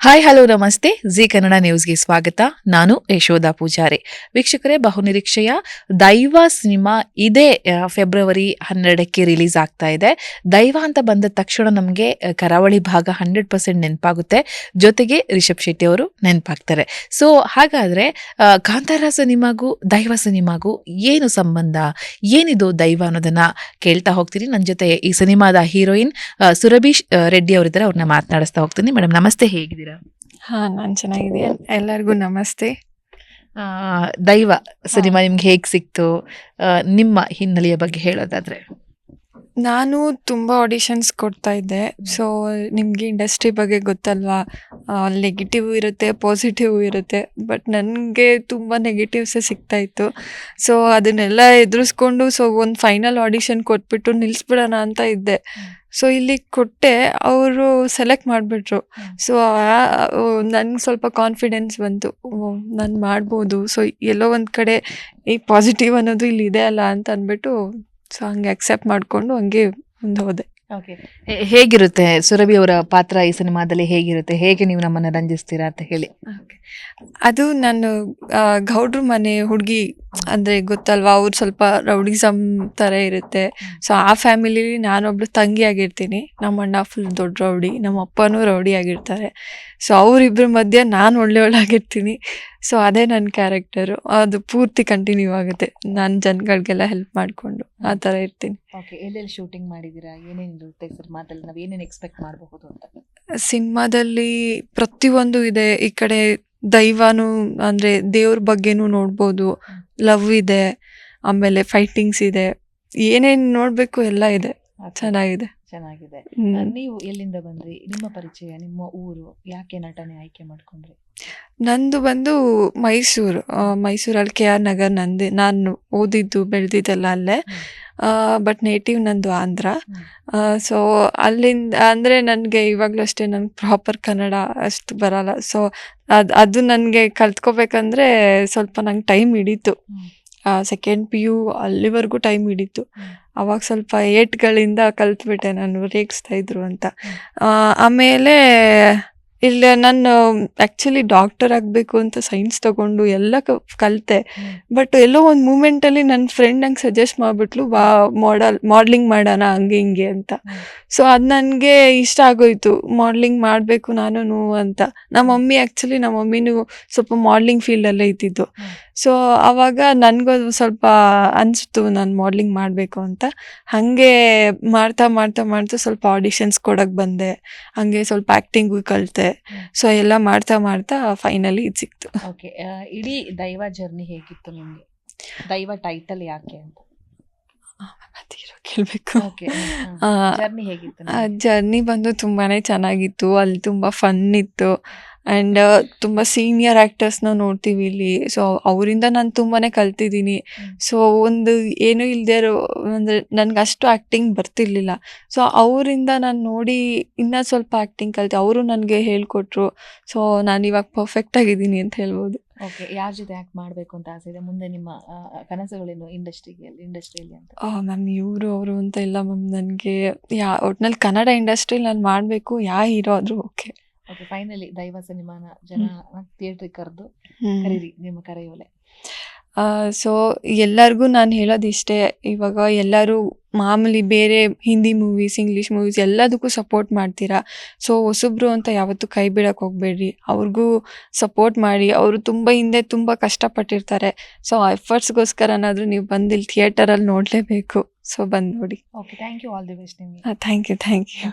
Hi hello ನಮಸ್ತೆ G Kannada ನ್ಯೂಸ್ಗೆ ಸ್ವಾಗತ. ನಾನು ಯಶೋಧ ಪೂಜಾರಿ. ವೀಕ್ಷಕರೇ, ಬಹುನಿರೀಕ್ಷೆಯ ದೈವ ಸಿನಿಮಾ ಇದೇ ಫೆಬ್ರವರಿ 12ಕ್ಕೆ ರಿಲೀಸ್ ಆಗ್ತಾ ಇದೆ. ದೈವ ಅಂತ ಬಂದ ತಕ್ಷಣ ನಮಗೆ ಕರಾವಳಿ ಭಾಗ 100% ನೆನಪಾಗುತ್ತೆ. ಜೊತೆಗೆ ರಿಷಬ್ ಶೆಟ್ಟಿ ಅವರು ನೆನಪಾಗ್ತಾರೆ. ಸೊ ಹಾಗಾದ್ರೆ ಕಾಂತಾರ ಸಿನಿಮಾಗೂ ದೈವ ಸಿನಿಮಾಗೂ ಏನು ಸಂಬಂಧ, ಏನಿದು ದೈವ ಅನ್ನೋದನ್ನ ಕೇಳ್ತಾ ಹೋಗ್ತೀನಿ. ನನ್ನ ಜೊತೆ ಈ ಸಿನಿಮಾದ ಹೀರೋಯಿನ್ ಸುರಭಿ ರೆಡ್ಡಿ ಅವರಿದ್ದಾರೆ. ಅವ್ರನ್ನ ಮಾತನಾಡಿಸ್ತಾ ಹೋಗ್ತೀನಿ. ಮೇಡಮ್ ನಮಸ್ತೆ, ಹೇಗಿದ್ದೀರಾ? ನಾನು ಚೆನ್ನಾಗಿದ್ದೀನಿ. ಎಲ್ಲರಿಗೂ ನಮಸ್ತೆ. ದೈವ ಸಿನಿಮಾ ನಿಮ್ಗೆ ಹೇಗ್ ಸಿಕ್ತು? ನಿಮ್ಮ ಹಿನ್ನೆಲೆಯ ಬಗ್ಗೆ ಹೇಳೋದಾದ್ರೆ. ನಾನು ತುಂಬ ಆಡಿಷನ್ಸ್ ಕೊಡ್ತಾ ಇದ್ದೆ. ಸೊ ನಿಮಗೆ ಇಂಡಸ್ಟ್ರಿ ಬಗ್ಗೆ ಗೊತ್ತಲ್ವಾ, ನೆಗೆಟಿವ್ ಇರುತ್ತೆ, ಪಾಸಿಟಿವ್ ಇರುತ್ತೆ. ಬಟ್ ನನಗೆ ತುಂಬ ನೆಗೆಟಿವ್ಸೇ ಸಿಗ್ತಾ ಇತ್ತು. ಸೊ ಅದನ್ನೆಲ್ಲ ಎದುರಿಸ್ಕೊಂಡು ಒಂದು ಫೈನಲ್ ಆಡಿಷನ್ ಕೊಟ್ಬಿಟ್ಟು ನಿಲ್ಲಿಸ್ಬಿಡೋಣ ಅಂತ ಇದ್ದೆ. ಸೊ ಇಲ್ಲಿ ಕೊಟ್ಟೆ, ಅವರು ಸೆಲೆಕ್ಟ್ ಮಾಡಿಬಿಟ್ರು. ಸೊ ನನಗೆ ಸ್ವಲ್ಪ ಕಾನ್ಫಿಡೆನ್ಸ್ ಬಂತು, ನಾನು ಮಾಡ್ಬೋದು. ಸೊ ಎಲ್ಲೋ ಒಂದು ಕಡೆ ಈ ಪಾಸಿಟಿವ್ ಅನ್ನೋದು ಇಲ್ಲಿ ಇದೆ ಅಲ್ಲ ಅಂತ ಅಂದ್ಬಿಟ್ಟು, ಸೊ ಹಂಗೆ ಅಕ್ಸೆಪ್ಟ್ ಮಾಡಿಕೊಂಡು ಹಂಗೆ ಮುಂದೆ ಹೋದೆ. ಓಕೆ, ಹೇಗಿರುತ್ತೆ ಸುರಭಿ ಅವರ ಪಾತ್ರ ಈ ಸಿನಿಮಾದಲ್ಲಿ? ಹೇಗಿರುತ್ತೆ, ಹೇಗೆ ನೀವು ನಮ್ಮನ್ನ ರಂಜಿಸ್ತೀರಾ ಅಂತ ಹೇಳಿ. ಅದು ನಾನು ಗೌಡ್ರ ಮನೆ ಹುಡುಗಿ ಅಂದರೆ ಗೊತ್ತಲ್ವಾ, ಅವ್ರು ಸ್ವಲ್ಪ ರೌಡಿಸಮ್ ಥರ ಇರುತ್ತೆ. ಸೊ ಆ ಫ್ಯಾಮಿಲಿಲಿ ನಾನೊಬ್ಳು ತಂಗಿ ಆಗಿರ್ತೀನಿ. ನಮ್ಮ ಅಣ್ಣ ಫುಲ್ ದೊಡ್ಡ ರೌಡಿ, ನಮ್ಮ ಅಪ್ಪನೂ ರೌಡಿ ಆಗಿರ್ತಾರೆ. ಸೊ ಅವರಿಬ್ಬರ ಮಧ್ಯೆ ನಾನು ಒಳ್ಳೆಯವಳಾಗಿರ್ತೀನಿ. ಸೊ ಅದೇ ನನ್ನ ಕ್ಯಾರೆಕ್ಟರು. ಅದು ಪೂರ್ತಿ ಕಂಟಿನ್ಯೂ ಆಗುತ್ತೆ. ನಾನು ಜನಗಳಿಗೆಲ್ಲ ಹೆಲ್ಪ್ ಮಾಡಿಕೊಂಡು ಆ ಥರ ಇರ್ತೀನಿ. ಓಕೆ, ಎಲ್ಲೆಲ್ಲಿ ಶೂಟಿಂಗ್ ಮಾಡಿದ್ದೀರಾ? ಏನೇನಿರುತ್ತೆ ಸಿನಿಮಾದಲ್ಲಿ? ನಾವು ಏನೇನು ಎಕ್ಸ್ಪೆಕ್ಟ್ ಮಾಡಬಹುದು ಅಂತ? ಸಿನಿಮಾದಲ್ಲಿ ಪ್ರತಿಯೊಂದು ಇದೆ. ಈ ಕಡೆ ದೈವನೂ ಅಂದರೆ ದೇವ್ರ ಬಗ್ಗೆನೂ ನೋಡ್ಬೋದು, ಲವ್ ಇದೆ, ಆಮೇಲೆ ಫೈಟಿಂಗ್ಸ್ ಇದೆ, ಏನೇನು ನೋಡಬೇಕು ಎಲ್ಲ ಇದೆ. ಚೆನ್ನಾಗಿದೆ. ನೀವು ಎಲ್ಲಿಂದ ಬಂದ್ರಿ? ನಿಮ್ಮ ಪರಿಚಯ, ನಿಮ್ಮ ಊರು, ಯಾಕೆ ನಟನೆ ಆಯ್ಕೆ ಮಾಡ್ಕೊಂಡ್ರಿ? ನಂದು ಬಂದು ಮೈಸೂರಲ್ಲಿ KR ನಗರ್. ನಾನು ಓದಿದ್ದು ಬೆಳೆದಿದ್ದೆಲ್ಲ ಅಲ್ಲೇ. ಬಟ್ ನೇಟಿವ್ ನಂದು ಆಂಧ್ರ. ಸೊ ಅಲ್ಲಿಂದ ಅಂದರೆ ನನಗೆ ಇವಾಗಲೂ ಅಷ್ಟೇ ನನಗೆ ಪ್ರಾಪರ್ ಕನ್ನಡ ಅಷ್ಟು ಬರಲ್ಲ. ಸೊ ಅದು ನನಗೆ ಕಲ್ತ್ಕೋಬೇಕಂದ್ರೆ ಸ್ವಲ್ಪ ನಂಗೆ ಟೈಮ್ ಹಿಡೀತು. ಸೆಕೆಂಡ್ PU ಅಲ್ಲಿವರೆಗೂ ಟೈಮ್ ಹಿಡೀತು. ಅವಾಗ ಸ್ವಲ್ಪ ಏಟ್ಗಳಿಂದ ಕಲ್ತ್ಬಿಟ್ಟೆ ನಾನು, ರೇಗಿಸ್ತಾ ಇದ್ರು ಅಂತ. ಆಮೇಲೆ ಇಲ್ಲಿ ನಾನು ಆ್ಯಕ್ಚುಲಿ ಡಾಕ್ಟರ್ ಆಗಬೇಕು ಅಂತ ಸೈನ್ಸ್ ತೊಗೊಂಡು ಎಲ್ಲ ಕಲಿತೆ. ಬಟ್ ಎಲ್ಲೋ ಒಂದು ಮೂಮೆಂಟಲ್ಲಿ ನನ್ನ ಫ್ರೆಂಡ್ ನಂಗೆ ಸಜೆಸ್ಟ್ ಮಾಡಿಬಿಟ್ಲು, ಮಾಡ್ಲಿಂಗ್ ಮಾಡೋಣ ಹಂಗೆ ಹಿಂಗೆ ಅಂತ. ಸೊ ಅದು ನನಗೆ ಇಷ್ಟ ಆಗೋಯ್ತು, ಮಾಡ್ಲಿಂಗ್ ಮಾಡಬೇಕು ನಾನು ಅಂತ. ನಮ್ಮ ಮಮ್ಮಿನೂ ಸ್ವಲ್ಪ ಮಾಡ್ಲಿಂಗ್ ಫೀಲ್ಡಲ್ಲೇ ಇದ್ದಿದ್ದು. ಸೊ ಆವಾಗ ನನಗೂ ಸ್ವಲ್ಪ ಅನಿಸ್ತು ನಾನು ಮಾಡ್ಲಿಂಗ್ ಮಾಡಬೇಕು ಅಂತ. ಹಾಗೆ ಮಾಡ್ತಾ ಮಾಡ್ತಾ ಮಾಡ್ತಾ ಸ್ವಲ್ಪ ಆಡಿಷನ್ಸ್ ಕೊಡೋಕ್ಕೆ ಬಂದೆ. ಹಾಗೆ ಸ್ವಲ್ಪ ಆ್ಯಕ್ಟಿಂಗು ಕಲಿತೆ. ಸೊ ಎಲ್ಲ ಮಾಡ್ತಾ ಮಾಡ್ತಾ ಫೈನಲಿ ಇದು ಸಿಕ್ತು. ಓಕೆ, ಇಡೀ ದೈವ ಜರ್ನಿ ಹೇಗಿತ್ತು ನಿಮಗೆ? ದೈವ ಟೈಟಲ್ ಯಾಕೆ ಅಂತ ಕೇಳಬೇಕು. ಜರ್ನಿ ಹೇಗಿತ್ತು? ಜರ್ನಿ ಬಂದು ತುಂಬಾ ಚೆನ್ನಾಗಿತ್ತು. ಅಲ್ಲಿ ತುಂಬ ಫನ್ ಇತ್ತು. ಆ್ಯಂಡ್ ತುಂಬ ಸೀನಿಯರ್ ಆ್ಯಕ್ಟರ್ಸ್ನ ನೋಡ್ತೀವಿ ಇಲ್ಲಿ. ಸೊ ಅವರಿಂದ ನಾನು ತುಂಬಾ ಕಲ್ತಿದ್ದೀನಿ. ಸೊ ಒಂದು ಏನೂ ಇಲ್ಲದೆ ಇರೋ ಅಂದರೆ ನನಗೆ ಅಷ್ಟು ಆ್ಯಕ್ಟಿಂಗ್ ಬರ್ತಿರ್ಲಿಲ್ಲ. ಸೊ ಅವರಿಂದ ನಾನು ನೋಡಿ ಇನ್ನೂ ಸ್ವಲ್ಪ ಆ್ಯಕ್ಟಿಂಗ್ ಕಲಿತೆ. ಅವರು ನನಗೆ ಹೇಳಿಕೊಟ್ರು. ಸೊ ನಾನು ಇವಾಗ ಪರ್ಫೆಕ್ಟ್ ಆಗಿದ್ದೀನಿ ಅಂತ ಹೇಳ್ಬೋದು. ಓಕೆ, ಯಾರ ಜೊತೆ ಆ್ಯಕ್ಟ್ ಮಾಡಬೇಕು ಅಂತ ಆಸೆ ಇದೆ? ಮುಂದೆ ನಿಮ್ಮ ಕನಸುಗಳೇನು ಇಂಡಸ್ಟ್ರಿಯಲ್ಲಿ ಅಂತ? ಮ್ಯಾಮ್ ಅವರು ಅಂತ ಇಲ್ಲ ಮ್ಯಾಮ್. ನನಗೆ ಒಟ್ನಲ್ಲಿ ಕನ್ನಡ ಇಂಡಸ್ಟ್ರಿಯಲ್ಲಿ ನಾನು ಮಾಡಬೇಕು, ಹೀರೋ ಆದರೂ ಓಕೆ. ಓಕೆ, ಫೈನಲಿ ದೈವ ಸಿನಿಮಾನ ಜನ ಥಿಯೇಟ್ರಿಗೆ ಕರೆದು ಕರೀರಿ, ನಿಮ್ಮ ಕರೆಯೋಲೆ. ಸೊ ಎಲ್ಲರಿಗೂ ನಾನು ಹೇಳೋದಿಷ್ಟೇ, ಇವಾಗ ಎಲ್ಲರೂ ಮಾಮೂಲಿ ಬೇರೆ ಹಿಂದಿ ಮೂವೀಸ್, ಇಂಗ್ಲೀಷ್ ಮೂವೀಸ್ ಎಲ್ಲದಕ್ಕೂ ಸಪೋರ್ಟ್ ಮಾಡ್ತೀರಾ. ಸೊ ಹೊಸಬ್ರು ಅಂತ ಯಾವತ್ತೂ ಕೈ ಬಿಡೋಕ್ಕೆ ಹೋಗಬೇಡ್ರಿ. ಅವ್ರಿಗೂ ಸಪೋರ್ಟ್ ಮಾಡಿ. ಅವರು ಹಿಂದೆ ತುಂಬ ಕಷ್ಟಪಟ್ಟಿರ್ತಾರೆ. ಸೊ ಆ ಎಫರ್ಟ್ಸ್ಗೋಸ್ಕರನಾದರೂ ನೀವು ಬಂದು ಇಲ್ಲಿ ಥಿಯೇಟರಲ್ಲಿ ನೋಡಲೇಬೇಕು. ಸೊ ಬಂದು ನೋಡಿ. Okay, thank you. All the best ನಿಮಗೆ. Thank you.